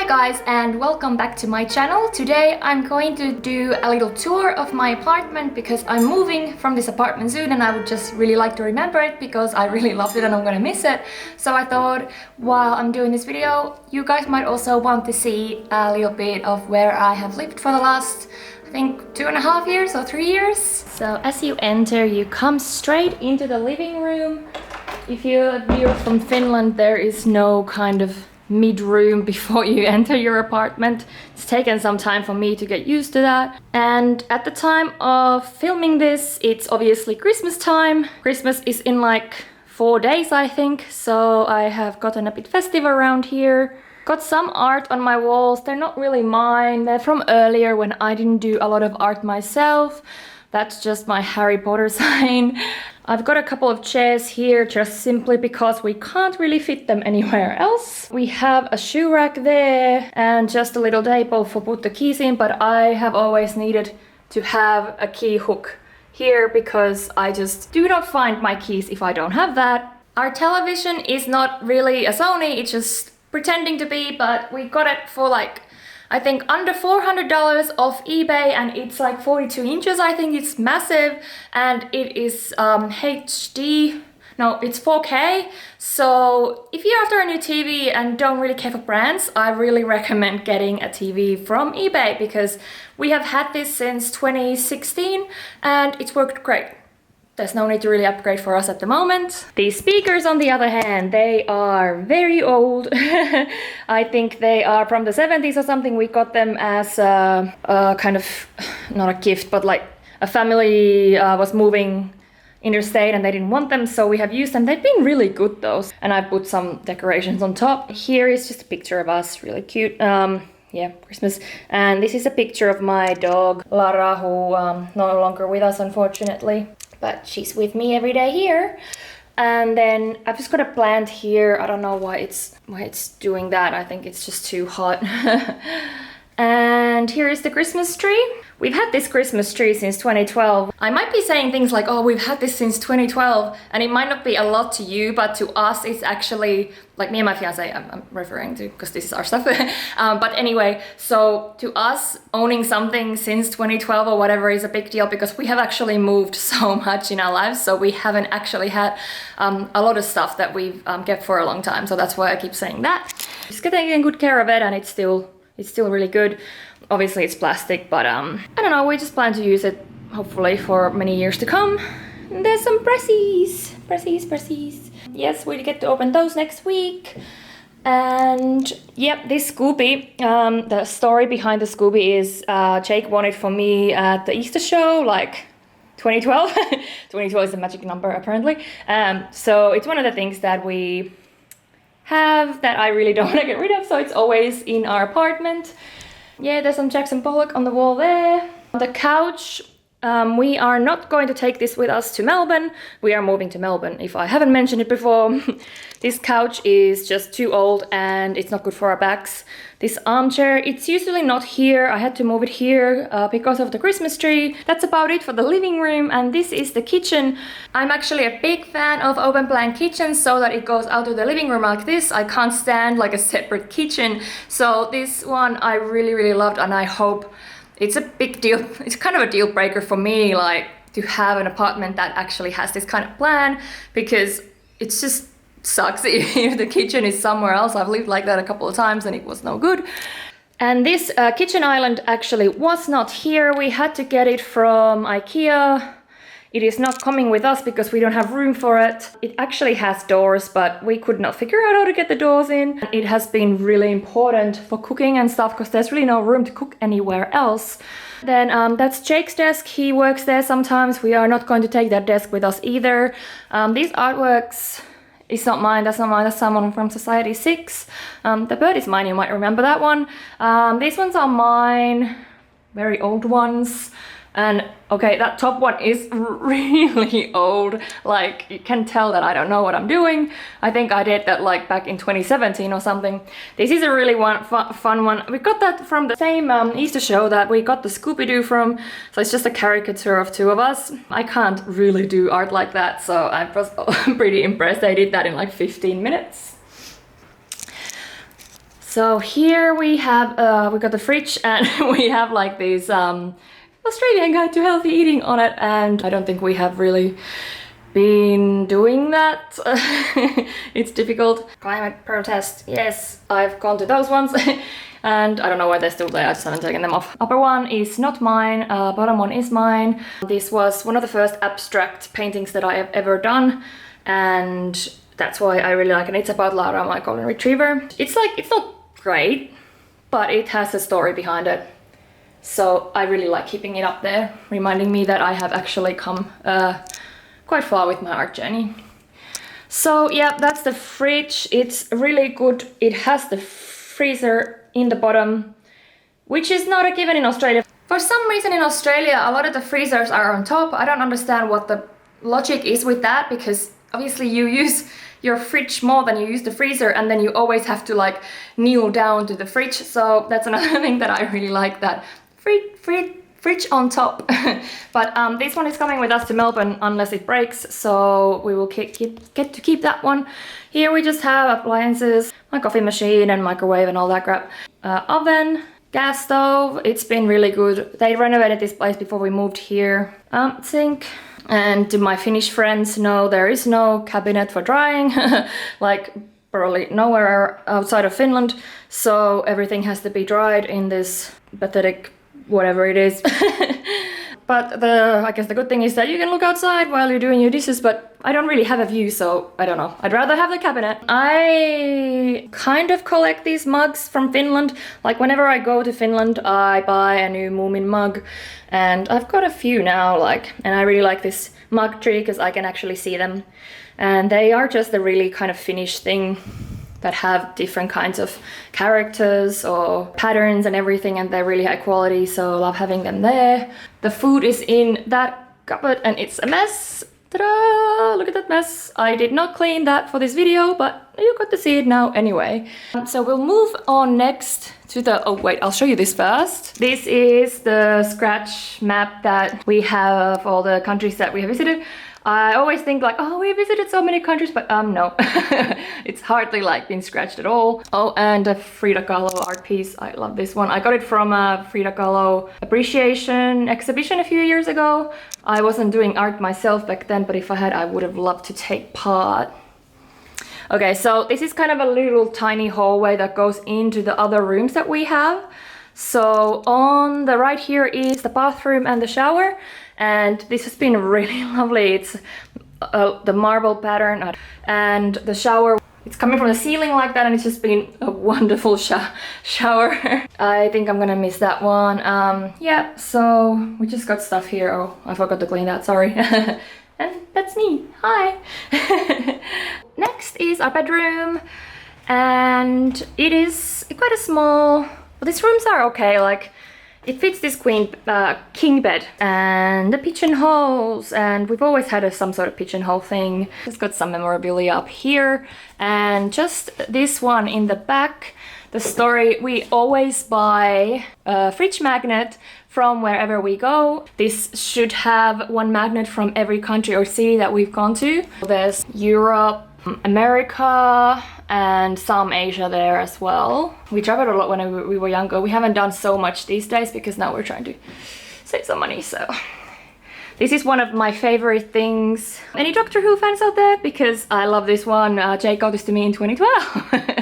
Hi guys, and welcome back to my channel. Today I'm going to do a little tour of my apartment because I'm moving from this apartment soon and I would just really like to remember it because I really loved it and I'm gonna miss it. So I thought while I'm doing this video, you guys might also want to see a little bit of where I have lived for the last, I think 2.5 years or 3 years. So as you enter, you come straight into the living room. If you're from Finland, there is no kind of mid-room before you enter your apartment. It's taken some time for me to get used to that. And at the time of filming this, it's obviously Christmas time. Christmas is in like 4 days, I think, so I have gotten a bit festive around here. Got some art on my walls. They're not really mine. They're from earlier when I didn't do a lot of art myself. That's just my Harry Potter sign. I've got a couple of chairs here just simply because we can't really fit them anywhere else. We have a shoe rack there and just a little table for put the keys in, but I have always needed to have a key hook here because I just do not find my keys if I don't have that. Our television is not really a Sony, it's just pretending to be, but we got it for like I think under $400 off eBay and it's like 42 inches. I think it's massive and it is HD. No, it's 4K. So if you're after a new TV and don't really care for brands, I really recommend getting a TV from eBay because we have had this since 2016 and it's worked great. There's no need to really upgrade for us at the moment. These speakers, on the other hand, they are very old. I think they are from the 70s or something. We got them as a kind of, not a gift, but like a family was moving interstate and they didn't want them, so we have used them. They've been really good though. And I put some decorations on top. Here is just a picture of us, really cute. Yeah, Christmas. And this is a picture of my dog, Lara, who no longer with us, unfortunately. But she's with me every day here. And then I've just got a plant here. I don't know why it's doing that. I think it's just too hot. And here is the Christmas tree. We've had this Christmas tree since 2012. I might be saying things like, oh, we've had this since 2012, and it might not be a lot to you, but to us it's actually, like me and my fiance, I'm referring to, because this is our stuff. But anyway, so to us, owning something since 2012 or whatever is a big deal because we have actually moved so much in our lives, so we haven't actually had a lot of stuff that we've kept for a long time, so that's why I keep saying that. Just taking good care of it and it's still really good. Obviously it's plastic, but I don't know, we just plan to use it hopefully for many years to come. And there's some pressies. Yes, we get to open those next week. And yep, this Scooby, the story behind the Scooby is Jake won it for me at the Easter show, like 2012. 2012 is the magic number apparently. So it's one of the things that we have that I really don't want to get rid of, so it's always in our apartment. Yeah, there's some Jackson Pollock on the wall there. The couch, we are not going to take this with us to Melbourne. We are moving to Melbourne, if I haven't mentioned it before. This couch is just too old and it's not good for our backs. This armchair, it's usually not here. I had to move it here because of the Christmas tree. That's about it for the living room, and this is the kitchen. I'm actually a big fan of open plan kitchens so that it goes out to the living room like this. I can't stand like a separate kitchen. So this one I really loved, and I hope it's a big deal. It's kind of a deal breaker for me, like to have an apartment that actually has this kind of plan, because it's just sucks if the kitchen is somewhere else. I've lived like that a couple of times and it was no good. And this kitchen island actually was not here. We had to get it from IKEA. It is not coming with us because we don't have room for it. It actually has doors, but we could not figure out how to get the doors in. It has been really important for cooking and stuff because there's really no room to cook anywhere else. Then that's Jake's desk. He works there sometimes. We are not going to take that desk with us either. These artworks, it's not mine, that's someone from Society 6. The bird is mine, you might remember that one. These ones are mine, very old ones. And okay, that top one is really old. Like, you can tell that I don't know what I'm doing. I think I did that like back in 2017 or something. This is a really fun one. We got that from the same Easter show that we got the Scooby-Doo from. So it's just a caricature of two of us. I can't really do art like that, so I'm pretty impressed. I did that in like 15 minutes. So here we have, we got the fridge and we have like these Australian Guide to Healthy Eating on it, and I don't think we have really been doing that. It's difficult. Climate protest, yes, I've gone to those ones. And I don't know why they're still there, I just haven't taken them off. Upper one is not mine, bottom one is mine. This was one of the first abstract paintings that I have ever done, and that's why I really like it. It's about Lara, my golden retriever. It's not great, but it has a story behind it. So I really like keeping it up there, reminding me that I have actually come quite far with my art journey. So yeah, that's the fridge. It's really good. It has the freezer in the bottom, which is not a given in Australia. For some reason in Australia, a lot of the freezers are on top. I don't understand what the logic is with that, because obviously you use your fridge more than you use the freezer, and then you always have to like kneel down to the fridge. So that's another thing that I really like, that fridge on top. But this one is coming with us to Melbourne unless it breaks, so we will get to keep that one. Here we just have appliances, my coffee machine and microwave and all that crap. Oven, gas stove, it's been really good. They renovated this place before we moved here. Sink. And to my Finnish friends, no, there is no cabinet for drying, like probably nowhere outside of Finland. So everything has to be dried in this pathetic whatever it is. But I guess the good thing is that you can look outside while you're doing your dishes, but I don't really have a view, so I don't know. I'd rather have the cabinet. I kind of collect these mugs from Finland. Like whenever I go to Finland, I buy a new Moomin mug, and I've got a few now, and I really like this mug tree because I can actually see them. And they are just a really kind of Finnish thing that have different kinds of characters or patterns and everything, and they're really high quality, so I love having them there. The food is in that cupboard and it's a mess. Ta-da! Look at that mess. I did not clean that for this video, but you got to see it now anyway. So we'll move on next to the, oh wait, I'll show you this first. This is the scratch map that we have of all the countries that we have visited. I always think like, oh, we visited so many countries, but no, it's hardly like been scratched at all. Oh, and a Frida Kahlo art piece. I love this one. I got it from a Frida Kahlo appreciation exhibition a few years ago. I wasn't doing art myself back then, but if I had, I would have loved to take part. Okay, so this is kind of a little tiny hallway that goes into the other rooms that we have. So on the right here is the bathroom and the shower. And this has been really lovely. It's the marble pattern, and the shower, it's coming from the ceiling like that, and it's just been a wonderful shower. I think I'm gonna miss that one. Yeah, so we just got stuff here. Oh, I forgot to clean that, sorry. And that's me, hi. Next is our bedroom, and it is quite a small, but these rooms are okay, like it fits this king bed and the pigeonholes, and we've always had some sort of pigeonhole thing. Just got some memorabilia up here, and just this one in the back. The story, we always buy a fridge magnet from wherever we go. This should have one magnet from every country or city that we've gone to. There's Europe, America, and some Asia there as well. We traveled a lot when we were younger. We haven't done so much these days because now we're trying to save some money, so. This is one of my favorite things. Any Doctor Who fans out there? Because I love this one. Jake got this to me in 2012.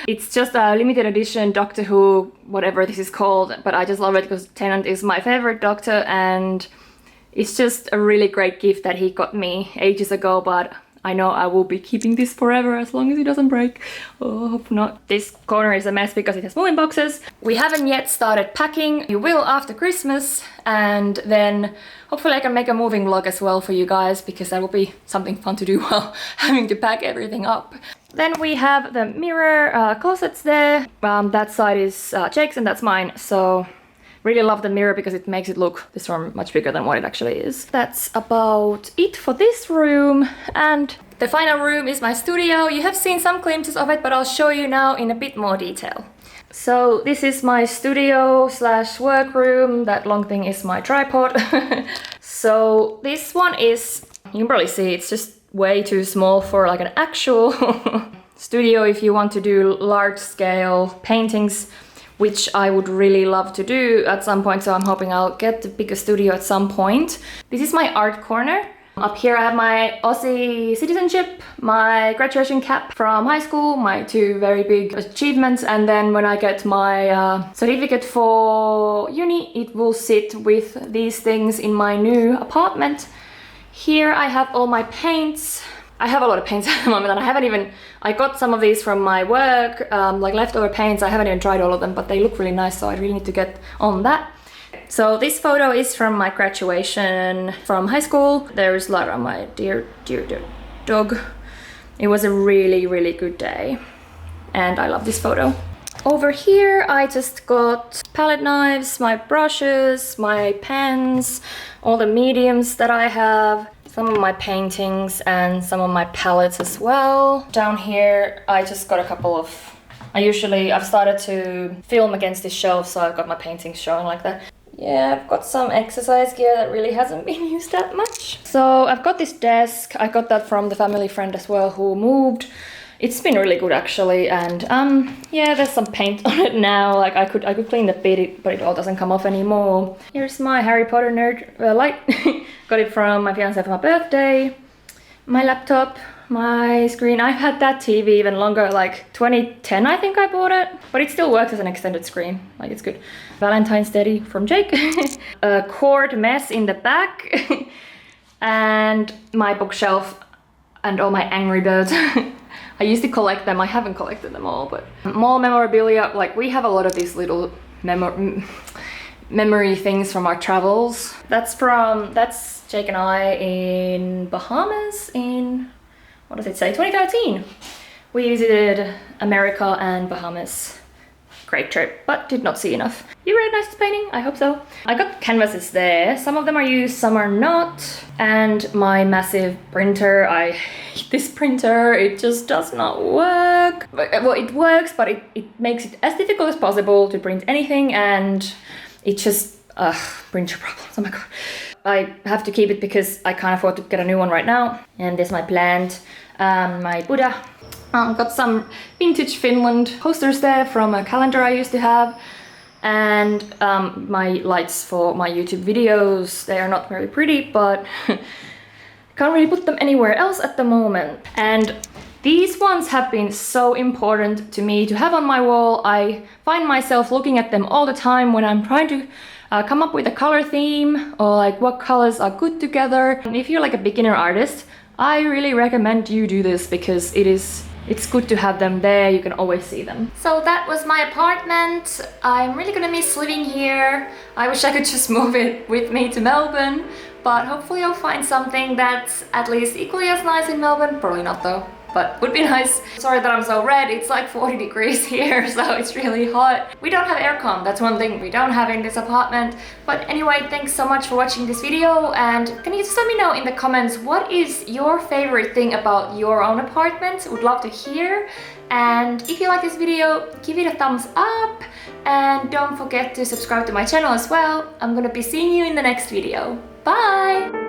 It's just a limited edition Doctor Who, whatever this is called, but I just love it because Tennant is my favorite Doctor, and it's just a really great gift that he got me ages ago, but I know I will be keeping this forever as long as it doesn't break. Oh, hope not. This corner is a mess because it has moving boxes. We haven't yet started packing. We will after Christmas, and then hopefully I can make a moving vlog as well for you guys, because that will be something fun to do while having to pack everything up. Then we have the mirror closets there. That side is Jake's and that's mine. So really love the mirror because it makes it look this room much bigger than what it actually is. That's about it for this room. And the final room is my studio. You have seen some glimpses of it, but I'll show you now in a bit more detail. So this is my studio slash workroom. That long thing is my tripod. So this one is, you can probably see it's just way too small for like an actual studio if you want to do large scale paintings, which I would really love to do at some point, so I'm hoping I'll get to pick a studio at some point. This is my art corner. Up here I have my Aussie citizenship, my graduation cap from high school, my 2 very big achievements, and then when I get my certificate for uni, it will sit with these things in my new apartment. Here I have all my paints. I have a lot of paints at the moment, and I got some of these from my work, like leftover paints. I haven't even tried all of them, but they look really nice, so I really need to get on that. So this photo is from my graduation from high school. There's Lara, my dear dog. It was a really, really good day, and I love this photo. Over here I just got palette knives, my brushes, my pens, all the mediums that I have, some of my paintings and some of my palettes as well. Down here I just got a couple of... I've started to film against this shelf, so I've got my paintings showing like that. Yeah, I've got some exercise gear that really hasn't been used that much. So I've got this desk. I got that from the family friend as well who moved. It's been really good actually, and yeah, there's some paint on it now. Like I could clean the bit, but it all doesn't come off anymore. Here's my Harry Potter nerd light. Got it from my fiance for my birthday. My laptop, my screen. I've had that TV even longer, like 2010 I think I bought it, but it still works as an extended screen. Like it's good. Valentine's Teddy from Jake. A cord mess in the back. And my bookshelf and all my Angry Birds. I used to collect them. I haven't collected them all, but more memorabilia. Like we have a lot of these little memory things from our travels. That's Jake and I in Bahamas in, what does it say, 2013. We visited America and Bahamas. Great trip, but did not see enough. You recognize this painting? I hope so. I got canvases there. Some of them are used, some are not. And my massive printer. I hate this printer. It just does not work. Well, it works, but it makes it as difficult as possible to print anything, and it just, printer problems, oh my god. I have to keep it because I can't afford to get a new one right now. And there's my plant, my Buddha. Got some vintage Finland posters there from a calendar I used to have, and my lights for my YouTube videos. They are not very pretty, but can't really put them anywhere else at the moment. And these ones have been so important to me to have on my wall. I find myself looking at them all the time when I'm trying to come up with a color theme, or like what colors are good together. And if you're like a beginner artist, I really recommend you do this because it's good to have them there. You can always see them. So that was my apartment. I'm really gonna miss living here. I wish I could just move it with me to Melbourne, but hopefully I'll find something that's at least equally as nice in Melbourne. Probably not though, but would be nice. Sorry that I'm so red. It's like 40 degrees here, so it's really hot. We don't have aircon. That's one thing we don't have in this apartment. But anyway, thanks so much for watching this video, and can you just let me know in the comments what is your favorite thing about your own apartment? Would love to hear. And if you like this video, give it a thumbs up, and don't forget to subscribe to my channel as well. I'm gonna be seeing you in the next video. Bye!